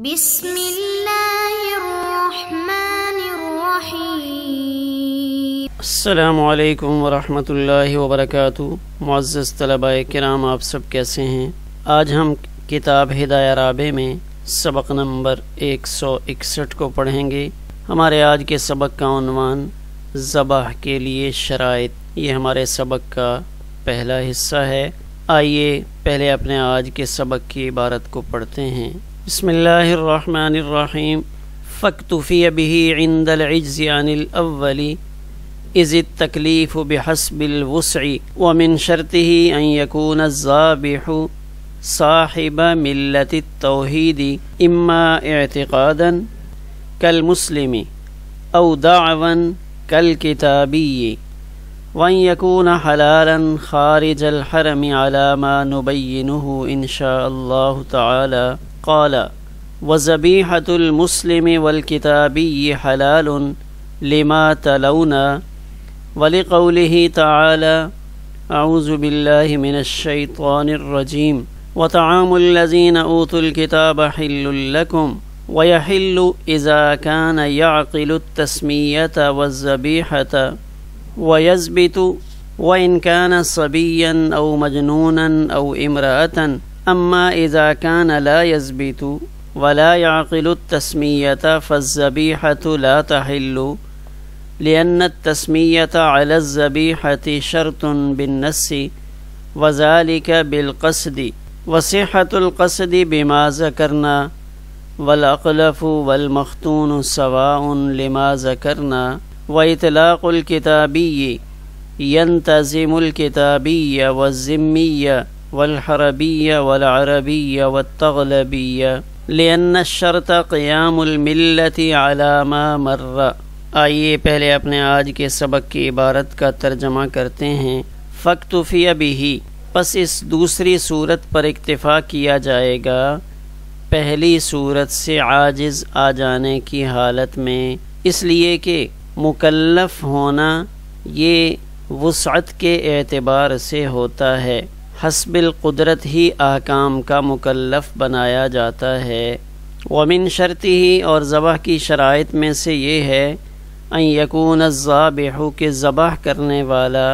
بسم اللہ الرحمن الرحیم۔ السلام علیکم ورحمۃ اللہ وبرکاتہ۔ معزز طلباء کرام، آپ سب کیسے ہیں؟ آج ہم کتاب ہدایہ رابع میں سبق نمبر 161 کو پڑھیں گے۔ ہمارے آج کے سبق کا عنوان ذبح کے لیے شرائط، یہ ہمارے سبق کا پہلا حصہ ہے۔ آئیے پہلے اپنے آج کے سبق کی عبارت کو پڑھتے ہیں۔ بسم اللہ الرحمن الرحیم۔ فاکتفی بہ عند العجز عن الاول اذ التکلیف بحسب الوسع ومن شرطه ان يكون الذابح صاحب ملة التوحید اما اعتقادا كالمسلم او دعوا كالكتابی وان يكون حلالا خارج الحرم على ما نبینه ان شاء اللہ تعالی۔ قال وذبیحۃ المسلم والکتابی حلال لما تلونا ولقوله تعالی اعوذ باللہ من الشیطان الرجیم وطعام الذین اوتوا الکتاب حل لکم ویحل اذا کان یعقل التسمیۃ والذبیحۃ ویثبت وإن كان صبيا أو مجنونا أو امرأة أما إذا كان لا يثبت ولا يعقل التسمية فالذبيحة لا تحل لأن التسمية على الذبيحة شرط بالنص وذلك بالقصد وصحة القصد بما ذكرنا والأقلف والمختون سواء لما ذكرنا وإطلاق الكتابي ينتظم الكتابي والذمي والحربي والعربي والتغلبي لأن الشرط قيام الملة على ما مر۔ آئیے پہلے اپنے آج کے سبق کی عبارت کا ترجمہ کرتے ہیں۔ فاکتفی بہ، پس اس دوسری صورت پر اکتفا کیا جائے گا پہلی صورت سے عاجز آ جانے کی حالت میں، اس لیے کہ مکلف ہونا یہ وسعت کے اعتبار سے ہوتا ہے، حسب القدرت ہی احکام کا مکلف بنایا جاتا ہے۔ ومن شرطہ، اور ذبح کی شرائط میں سے یہ ہے ان یکون الذابح، کہ ذبح کرنے والا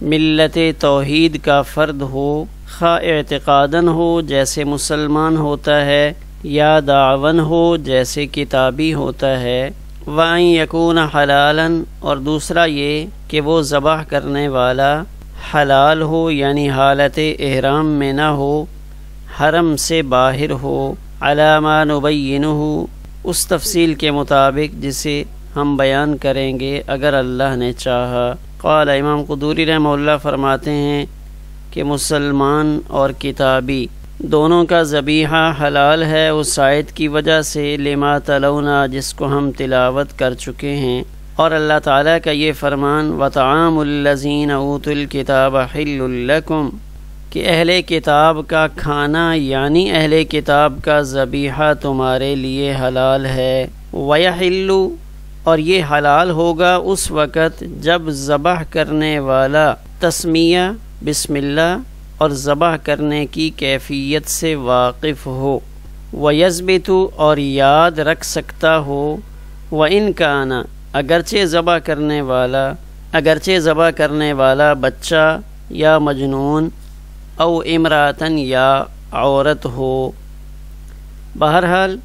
ملت توحید کا فرد ہو، خواہ اعتقاداً ہو جیسے مسلمان ہوتا ہے، یا دعون ہو جیسے کتابی ہوتا ہے، وَأَن يَكُونَ حَلَالًا، اور دوسرا یہ کہ وہ ذبح کرنے والا حلال ہو، یعنی حالت احرام میں نہ ہو، حرم سے باہر ہو، عَلَى مَا نُبَيِّنُهُ، اس تفصیل کے مطابق جسے ہم بیان کریں گے اگر اللہ نے چاہا۔ قال امام قدوری رحمہ اللہ فرماتے ہیں کہ مسلمان اور کتابی دونوں کا ذبیحہ حلال ہے اس آیت کی وجہ سے لما تلونا، جس کو ہم تلاوت کر چکے ہیں، اور اللہ تعالیٰ کا یہ فرمان وطعام الذین اوتوا الکتاب حل لکم، کہ اہل کتاب کا کھانا یعنی اہل کتاب کا ذبیحہ تمہارے لیے حلال ہے۔ ویحل، اور یہ حلال ہوگا اس وقت جب ذبح کرنے والا تسمیہ بسم اللہ اور ذبح کرنے کی کیفیت سے واقف ہو، وَيَثْبِتُ، اور یاد رکھ سکتا ہو، وَإِنْ كَانَ، اگرچہ ذبح کرنے والا بچہ یا مجنون، او امراتن، یا عورت ہو۔ بہرحال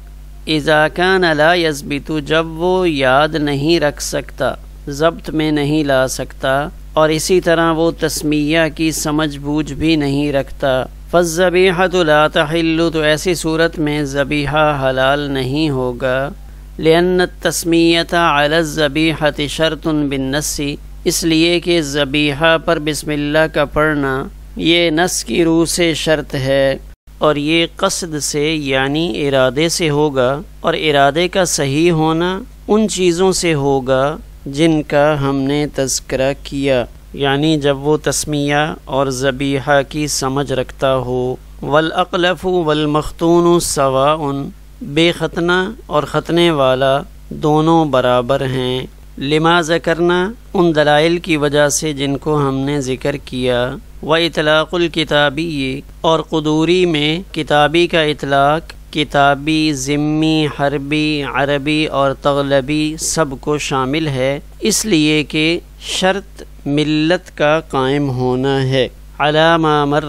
اذا كان لا يثبت، جب وہ یاد نہیں رکھ سکتا، ضبط میں نہیں لا سکتا، اور اسی طرح وہ تسمیہ کی سمجھ بوجھ بھی نہیں رکھتا، فالذبیحۃ لا تحل، تو ایسی صورت میں ذبیحہ حلال نہیں ہوگا، لأن التسمیۃ علی الذبیحۃ شرط بالنص، اس لیے کہ ذبیحہ پر بسم اللہ کا پڑھنا یہ نص کی روح سے شرط ہے، اور یہ قصد سے یعنی ارادے سے ہوگا، اور ارادے کا صحیح ہونا ان چیزوں سے ہوگا جن کا ہم نے تذکرہ کیا، یعنی جب وہ تسمیہ اور ذبیحہ کی سمجھ رکھتا ہو۔ والاقلف والمختون سواء، بے ختنہ اور ختنے والا دونوں برابر ہیں، لما ذکرنا، ان دلائل کی وجہ سے جن کو ہم نے ذکر کیا۔ و اطلاق الکتابی، اور قدوری میں کتابی کا اطلاق کتابی، ذمی، حربی، عربی اور تغلبی سب کو شامل ہے، اس لیے کہ شرط ملت کا قائم ہونا ہے۔ علی ما مر،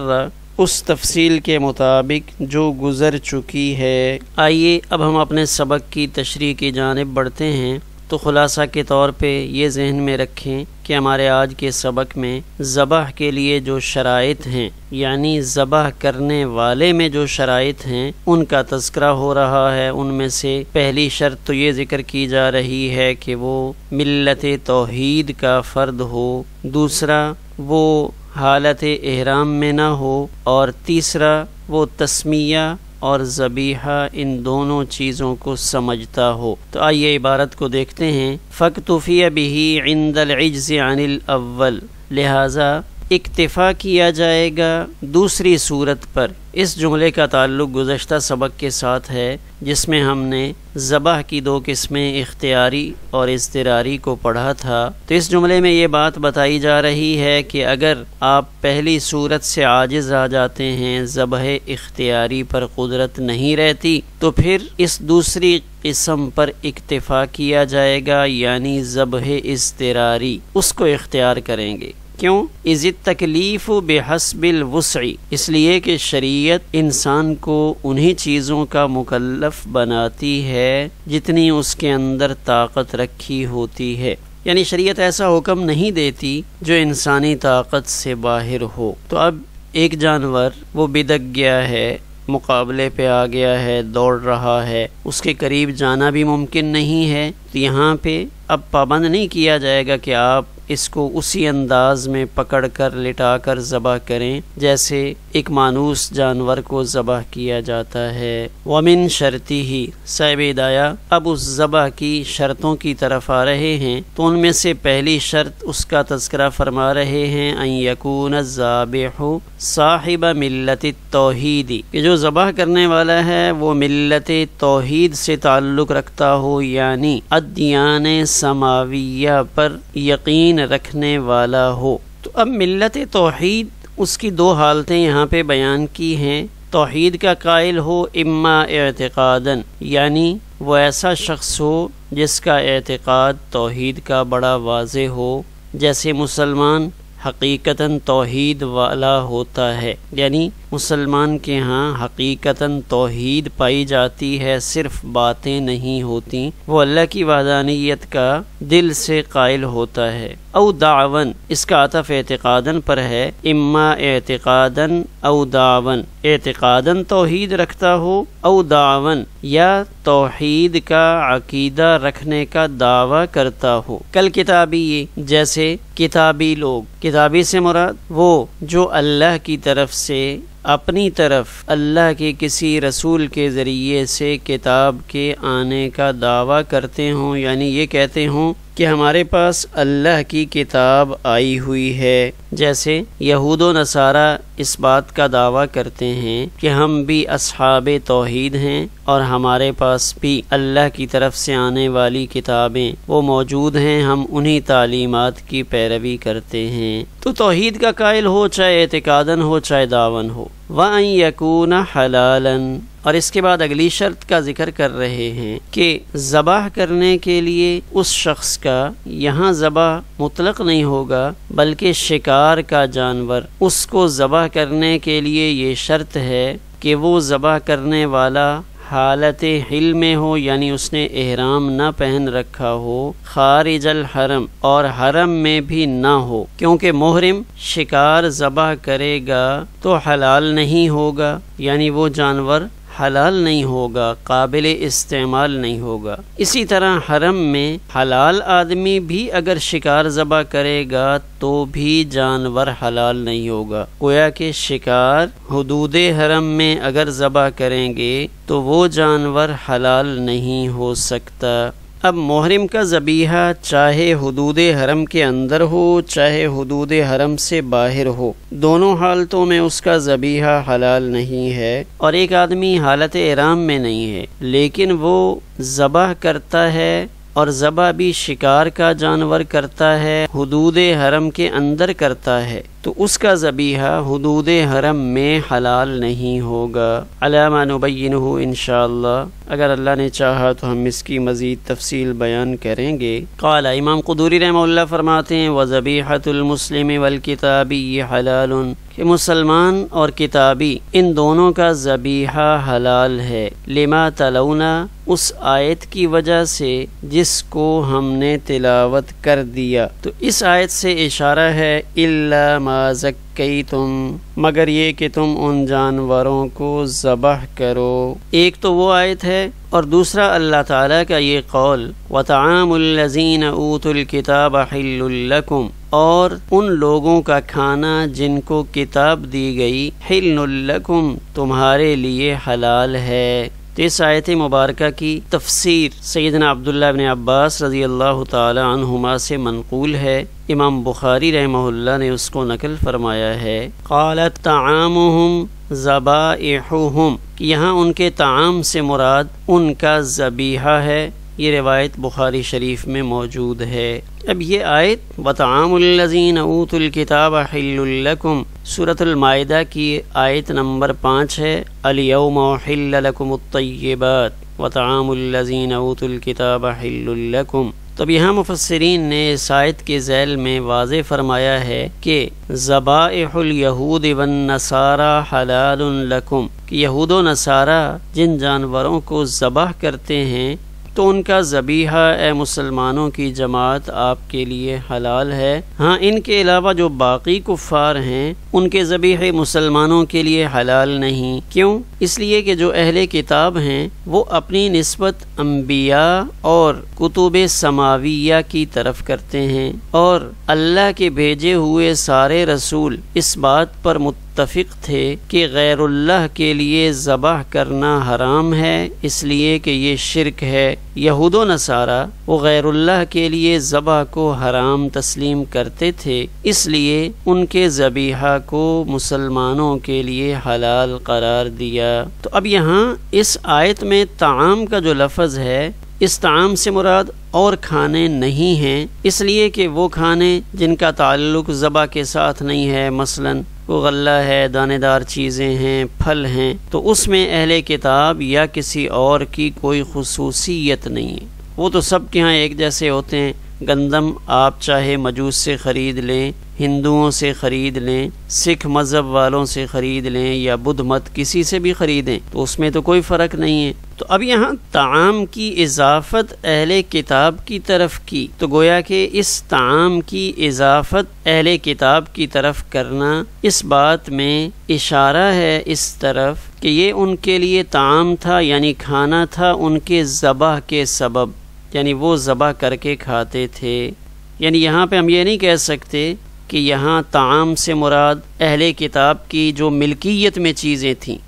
اس تفصیل کے مطابق جو گزر چکی ہے۔ آئیے اب ہم اپنے سبق کی تشریح کی جانب بڑھتے ہیں۔ تو خلاصہ کے طور پہ یہ ذہن میں رکھیں کہ ہمارے آج کے سبق میں ذبح کے لیے جو شرائط ہیں، یعنی ذبح کرنے والے میں جو شرائط ہیں ان کا تذکرہ ہو رہا ہے۔ ان میں سے پہلی شرط تو یہ ذکر کی جا رہی ہے کہ وہ ملت توحید کا فرد ہو، دوسرا وہ حالت احرام میں نہ ہو، اور تیسرا وہ تسمیہ اور ذبیحہ ان دونوں چیزوں کو سمجھتا ہو۔ تو آئیے عبارت کو دیکھتے ہیں۔ فاکتفی بہ عند العجز عن الاول، لہذا اکتفا کیا جائے گا دوسری صورت پر۔ اس جملے کا تعلق گزشتہ سبق کے ساتھ ہے جس میں ہم نے ذبح کی دو قسمیں اختیاری اور اضطراری کو پڑھا تھا۔ تو اس جملے میں یہ بات بتائی جا رہی ہے کہ اگر آپ پہلی صورت سے عاجز آ جاتے ہیں، ذبح اختیاری پر قدرت نہیں رہتی، تو پھر اس دوسری قسم پر اکتفا کیا جائے گا، یعنی ذبح اضطراری، اس کو اختیار کریں گے۔ کیوں؟ اذ التکلیف بحسب الوسع، اس لیے کہ شریعت انسان کو انہی چیزوں کا مکلف بناتی ہے جتنی اس کے اندر طاقت رکھی ہوتی ہے، یعنی شریعت ایسا حکم نہیں دیتی جو انسانی طاقت سے باہر ہو۔ تو اب ایک جانور وہ بدک گیا ہے، مقابلے پہ آ گیا ہے، دوڑ رہا ہے، اس کے قریب جانا بھی ممکن نہیں ہے، تو یہاں پہ اب پابند نہیں کیا جائے گا کہ آپ اس کو اسی انداز میں پکڑ کر لٹا کر ذبح کریں جیسے ایک مانوس جانور کو ذبح کیا جاتا ہے۔ ومن شرطی ہی، صاحب ہدایہ اب اس ذبح کی شرطوں کی طرف آ رہے ہیں، تو ان میں سے پہلی شرط اس کا تذکرہ فرما رہے ہیں، ان یکون الذابح صاحب ملت التوحید، کہ جو ذبح کرنے والا ہے وہ ملت توحید سے تعلق رکھتا ہو، یعنی ادیان سماویہ پر یقین رکھنے والا ہو۔ تو اب ملت توحید اس کی دو حالتیں یہاں پہ بیان کی ہیں۔ توحید کا قائل ہو اما اعتقاداً، یعنی وہ ایسا شخص ہو جس کا اعتقاد توحید کا بڑا واضح ہو، جیسے مسلمان حقیقتاً توحید والا ہوتا ہے، یعنی مسلمان کے ہاں حقیقتاً توحید پائی جاتی ہے، صرف باتیں نہیں ہوتی، وہ اللہ کی وحدانیت کا دل سے قائل ہوتا ہے۔ او دعون، اس کا عطف اعتقاداً پر ہے، اما اعتقاداً او دعون، اعتقاداً توحید رکھتا ہو، او دعون، یا توحید کا عقیدہ رکھنے کا دعویٰ کرتا ہو۔ کل کتابی، جیسے کتابی لوگ، کتابی سے مراد وہ جو اللہ کی طرف سے اپنی طرف اللہ کے کسی رسول کے ذریعے سے کتاب کے آنے کا دعویٰ کرتے ہوں، یعنی یہ کہتے ہوں کہ ہمارے پاس اللہ کی کتاب آئی ہوئی ہے، جیسے یہود و نصارہ اس بات کا دعویٰ کرتے ہیں کہ ہم بھی اصحاب توحید ہیں اور ہمارے پاس بھی اللہ کی طرف سے آنے والی کتابیں وہ موجود ہیں، ہم انہی تعلیمات کی پیروی کرتے ہیں۔ تو توحید کا قائل ہو، چاہے اعتقاداً ہو چاہے دعواً ہو۔ وَأَن يَكُونَ حَلَالًا، اور اس کے بعد اگلی شرط کا ذکر کر رہے ہیں کہ ذبح کرنے کے لیے اس شخص کا یہاں ذبح مطلق نہیں ہوگا بلکہ شکار کا جانور، اس کو ذبح کرنے کے لیے یہ شرط ہے کہ وہ ذبح کرنے والا حالت حل میں ہو، یعنی اس نے احرام نہ پہن رکھا ہو، خارج الحرم، اور حرم میں بھی نہ ہو، کیونکہ محرم شکار ذبح کرے گا تو حلال نہیں ہوگا، یعنی وہ جانور حلال نہیں ہوگا، قابل استعمال نہیں ہوگا۔ اسی طرح حرم میں حلال آدمی بھی اگر شکار ذبح کرے گا تو بھی جانور حلال نہیں ہوگا، گویا کہ شکار حدود حرم میں اگر ذبح کریں گے تو وہ جانور حلال نہیں ہو سکتا۔ اب محرم کا ذبیحہ چاہے حدود حرم کے اندر ہو چاہے حدود حرم سے باہر ہو، دونوں حالتوں میں اس کا ذبیحہ حلال نہیں ہے۔ اور ایک آدمی حالت احرام میں نہیں ہے لیکن وہ ذبح کرتا ہے، اور ذبح بھی شکار کا جانور کرتا ہے، حدود حرم کے اندر کرتا ہے، تو اس کا ذبیحہ حدود حرم میں حلال نہیں ہوگا۔ علی ما نبینہ انشاءاللہ، اگر اللہ نے چاہا تو ہم اس کی مزید تفصیل بیان کریں گے۔ قال امام قدوری رحمہ اللہ فرماتے ہیں وذبیحۃ المسلم والکتابی حلال، کہ مسلمان اور کتابی ان دونوں کا ذبیحہ حلال ہے، لما تلونا، اس آیت کی وجہ سے جس کو ہم نے تلاوت کر دیا۔ تو اس آیت سے اشارہ ہے الا ما زکیتم، مگر یہ کہ تم ان جانوروں کو ذبح کرو۔ ایک تو وہ آیت ہے، اور دوسرا اللہ تعالیٰ کا یہ قول وطعام الذین اوتوا الکتاب حل لکم، اور ان لوگوں کا کھانا جن کو کتاب دی گئی حل لکم، تمہارے لیے حلال ہے۔ تو اس آیت مبارکہ کی تفسیر سیدنا عبداللہ بن عباس رضی اللہ تعالی عنہما سے منقول ہے۔ امام بخاری رحمہ اللہ نے اس کو نقل فرمایا ہے۔ قالت طعامہم ذبائحہم، کہ یہاں ان کے طعام سے مراد ان کا ذبیحہ ہے۔ یہ روایت بخاری شریف میں موجود ہے۔ اب یہ آیت وطعام الذین اوتوا الکتاب حل لکم سورۃ المائدہ کی آیت نمبر 5 ہے۔ الیوم احل لکم الطیبات وطعام الذین اوتوا الکتاب حل لکم۔ تو اب یہاں مفسرین نے اس آیت کے ذیل میں واضح فرمایا ہے کہ ذبائح الیہود والنصارى حلال لکم، کہ یہود و نصارہ جن جانوروں کو ذبح کرتے ہیں تو ان کا ذبیحہ اے مسلمانوں کی جماعت آپ کے لیے حلال ہے۔ ہاں ان کے علاوہ جو باقی کفار ہیں ان کے ذبیحے مسلمانوں کے لیے حلال نہیں۔ کیوں؟ اس لیے کہ جو اہل کتاب ہیں وہ اپنی نسبت انبیاء اور کتب سماویہ کی طرف کرتے ہیں، اور اللہ کے بھیجے ہوئے سارے رسول اس بات پر متفق تھے کہ غیر اللہ کے لیے ذبح کرنا حرام ہے، اس لیے کہ یہ شرک ہے۔ یہود و نصارہ وہ غیر اللہ کے لیے ذبح کو حرام تسلیم کرتے تھے، اس لیے ان کے ذبیحہ کو مسلمانوں کے لیے حلال قرار دیا۔ تو اب یہاں اس آیت میں طعام کا جو لفظ ہے، اس طعام سے مراد اور کھانے نہیں ہیں، اس لیے کہ وہ کھانے جن کا تعلق ذبح کے ساتھ نہیں ہے، مثلاً وہ غلہ ہے، دانے دار چیزیں ہیں، پھل ہیں، تو اس میں اہل کتاب یا کسی اور کی کوئی خصوصیت نہیں ہے۔ وہ تو سب کے ہاں ایک جیسے ہوتے ہیں۔ گندم آپ چاہے مجوس سے خرید لیں، ہندوؤں سے خرید لیں، سکھ مذہب والوں سے خرید لیں، یا بدھ مت کسی سے بھی خریدیں، تو اس میں تو کوئی فرق نہیں ہے۔ تو اب یہاں طعام کی اضافت اہل کتاب کی طرف کی، تو گویا کہ اس طعام کی اضافت اہل کتاب کی طرف کرنا، اس بات میں اشارہ ہے اس طرف کہ یہ ان کے لیے طعام تھا، یعنی کھانا تھا ان کے ذبح کے سبب، یعنی وہ ذبح کر کے کھاتے تھے۔ یعنی یہاں پہ ہم یہ نہیں کہہ سکتے کہ یہاں طعام سے مراد اہل کتاب کی جو ملکیت میں چیزیں تھیں،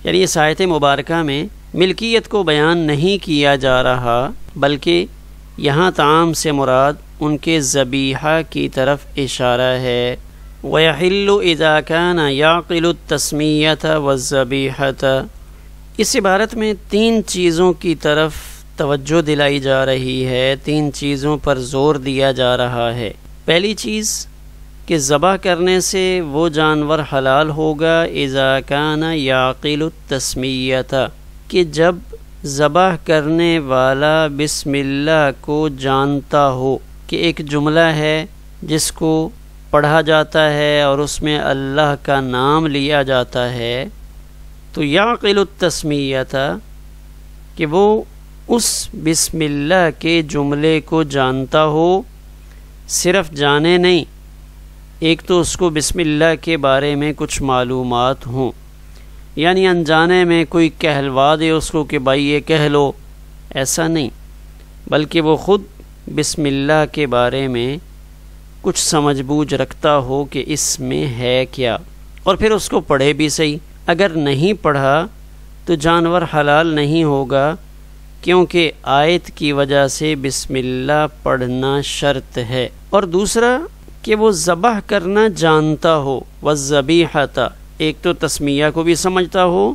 یعنی اس آیت مبارکہ میں ملکیت کو بیان نہیں کیا جا رہا، بلکہ یہاں طعام سے مراد ان کے ذبیحہ کی طرف اشارہ ہے۔ وَيَحِلُّ إِذَا كَانَ يَعْقِلُ التَّسْمِيَّةَ وَالذَّبِيحَةَ، اس عبارت میں 3 چیزوں کی طرف توجہ دلائی جا رہی ہے، 3 چیزوں پر زور دیا جا رہا ہے۔ پہلی چیز کہ ذبح کرنے سے وہ جانور حلال ہوگا اذا کان یعقل التسمیۃ، کہ جب ذبح کرنے والا بسم اللہ کو جانتا ہو، کہ ایک جملہ ہے جس کو پڑھا جاتا ہے اور اس میں اللہ کا نام لیا جاتا ہے، تو یعقل التسمیۃ کہ وہ اس بسم اللہ کے جملے کو جانتا ہو، صرف جانے نہیں، ایک تو اس کو بسم اللہ کے بارے میں کچھ معلومات ہوں، یعنی انجانے میں کوئی کہلوا دے اس کو کہ بھائی یہ کہہ لو، ایسا نہیں، بلکہ وہ خود بسم اللہ کے بارے میں کچھ سمجھ بوجھ رکھتا ہو کہ اس میں ہے کیا، اور پھر اس کو پڑھے بھی صحیح۔ اگر نہیں پڑھا تو جانور حلال نہیں ہوگا، کیونکہ آیت کی وجہ سے بسم اللہ پڑھنا شرط ہے۔ اور دوسرا کہ وہ ذبح کرنا جانتا ہو، والذبیحۃ، ایک تو تسمیہ کو بھی سمجھتا ہو،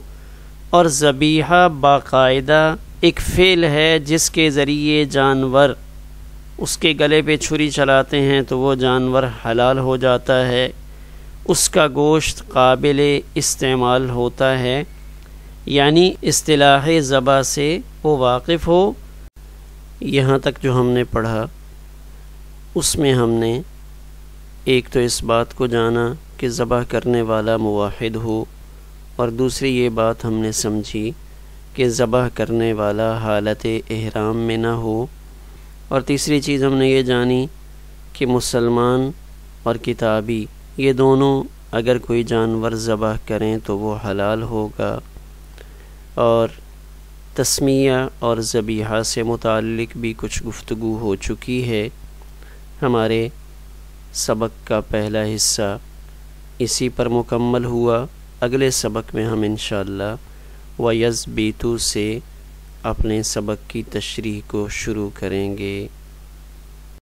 اور ذبیحہ باقاعدہ ایک فعل ہے جس کے ذریعے جانور اس کے گلے پہ چھری چلاتے ہیں تو وہ جانور حلال ہو جاتا ہے، اس کا گوشت قابل استعمال ہوتا ہے، یعنی اصطلاح ذبح سے وہ واقف ہو۔ یہاں تک جو ہم نے پڑھا اس میں ہم نے ایک تو اس بات کو جانا کہ ذبح کرنے والا موحد ہو، اور دوسری یہ بات ہم نے سمجھی کہ ذبح کرنے والا حالت احرام میں نہ ہو، اور تیسری چیز ہم نے یہ جانی کہ مسلمان اور کتابی یہ دونوں اگر کوئی جانور ذبح کریں تو وہ حلال ہوگا۔ اور تسمیہ اور ذبیحہ سے متعلق بھی کچھ گفتگو ہو چکی ہے۔ ہمارے سبق کا پہلا حصہ اسی پر مکمل ہوا۔ اگلے سبق میں ہم انشاءاللہ وَيَزْبِتُ سے اپنے سبق کی تشریح کو شروع کریں گے۔